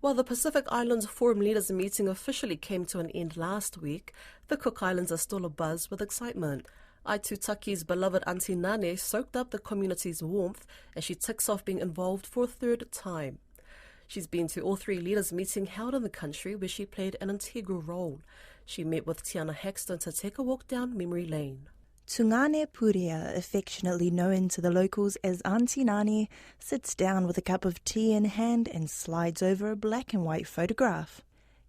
While the Pacific Islands Forum Leaders meeting officially came to an end last week, the Cook Islands are still abuzz with excitement. Aitutaki's beloved Auntie Nane soaked up the community's warmth as she ticks off being involved for a third time. She's been to all three leaders' meetings held in the country where she played an integral role. She met with Tiana Hexton to take a walk down memory lane. Tungane Purea, affectionately known to the locals as Auntie Nane, sits down with a cup of tea in hand and slides over a black and white photograph.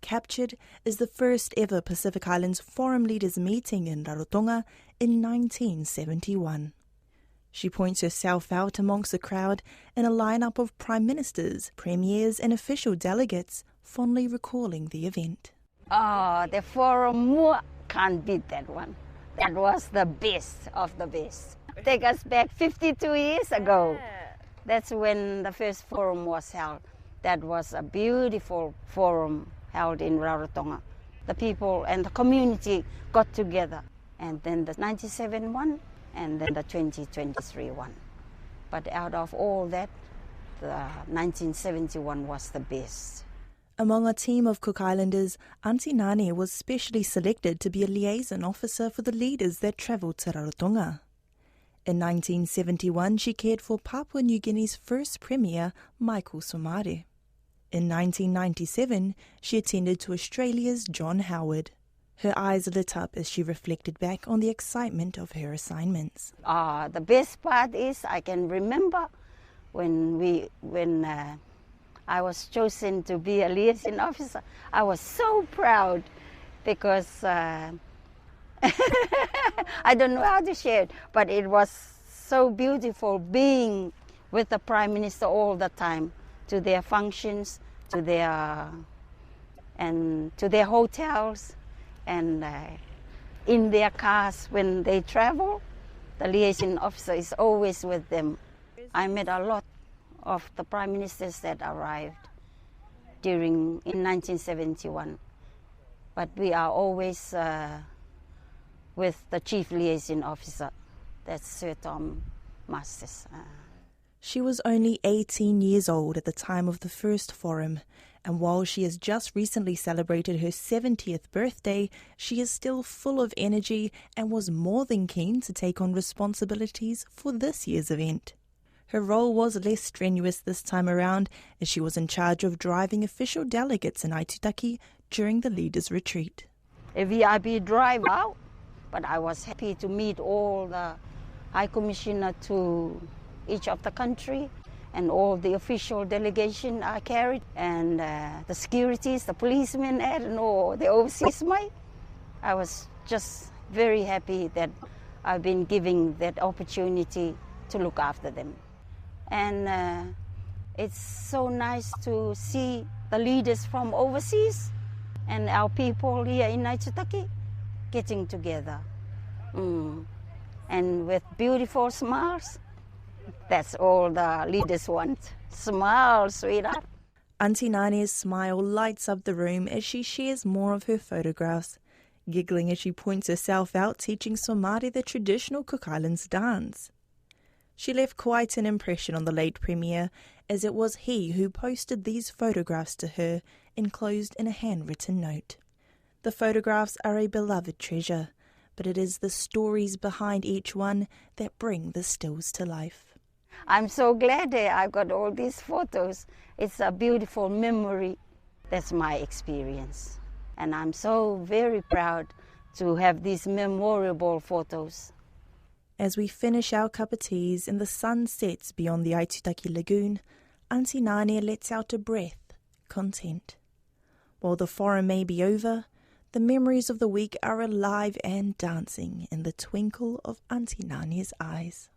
Captured is the first ever Pacific Islands Forum Leaders meeting in Rarotonga in 1971. She points herself out amongst the crowd in a lineup of prime ministers, premiers and official delegates, fondly recalling the event. Oh, the forum can't beat that one. That was the best of the best. Take us back 52 years ago. That's when the first forum was held. That was a beautiful forum held in Rarotonga. The people and the community got together. And then the 97 one, and then the 2023 one. But out of all that, the 1971 was the best. Among a team of Cook Islanders, Auntie Nane was specially selected to be a liaison officer for the leaders that travelled to Rarotonga. In 1971, she cared for Papua New Guinea's first Premier, Michael Somare. In 1997, she attended to Australia's John Howard. Her eyes lit up as she reflected back on the excitement of her assignments. The best part is I can remember when I was chosen to be a liaison officer. I was so proud because I don't know how to share it, but it was so beautiful being with the Prime Minister all the time, to their functions, to their hotels, and in their cars when they travel. The liaison officer is always with them. I met a lot of the prime ministers that arrived in 1971. But we are always with the chief liaison officer, that's Sir Tom Masters. She was only 18 years old at the time of the first forum, and while she has just recently celebrated her 70th birthday, she is still full of energy and was more than keen to take on responsibilities for this year's event. Her role was less strenuous this time around, as she was in charge of driving official delegates in Aitutaki during the leaders' retreat. A VIP drive out, but I was happy to meet all the High Commissioner to each of the country and all the official delegation I carried, and the securities, the policemen, and all the overseas mate. I was just very happy that I've been given that opportunity to look after them. And it's so nice to see the leaders from overseas and our people here in Aitutaki getting together. And with beautiful smiles. That's all the leaders want. Smile, sweetheart. Auntie Nane's smile lights up the room as she shares more of her photographs, giggling as she points herself out teaching Somare the traditional Cook Islands dance. She left quite an impression on the late Premier, as it was he who posted these photographs to her, enclosed in a handwritten note. The photographs are a beloved treasure, but it is the stories behind each one that bring the stills to life. I'm so glad that I've got all these photos. It's a beautiful memory. That's my experience. And I'm so very proud to have these memorable photos. As we finish our cup of teas and the sun sets beyond the Aitutaki Lagoon, Auntie Nane lets out a breath, content. While the forum may be over, the memories of the week are alive and dancing in the twinkle of Auntie Nane's eyes.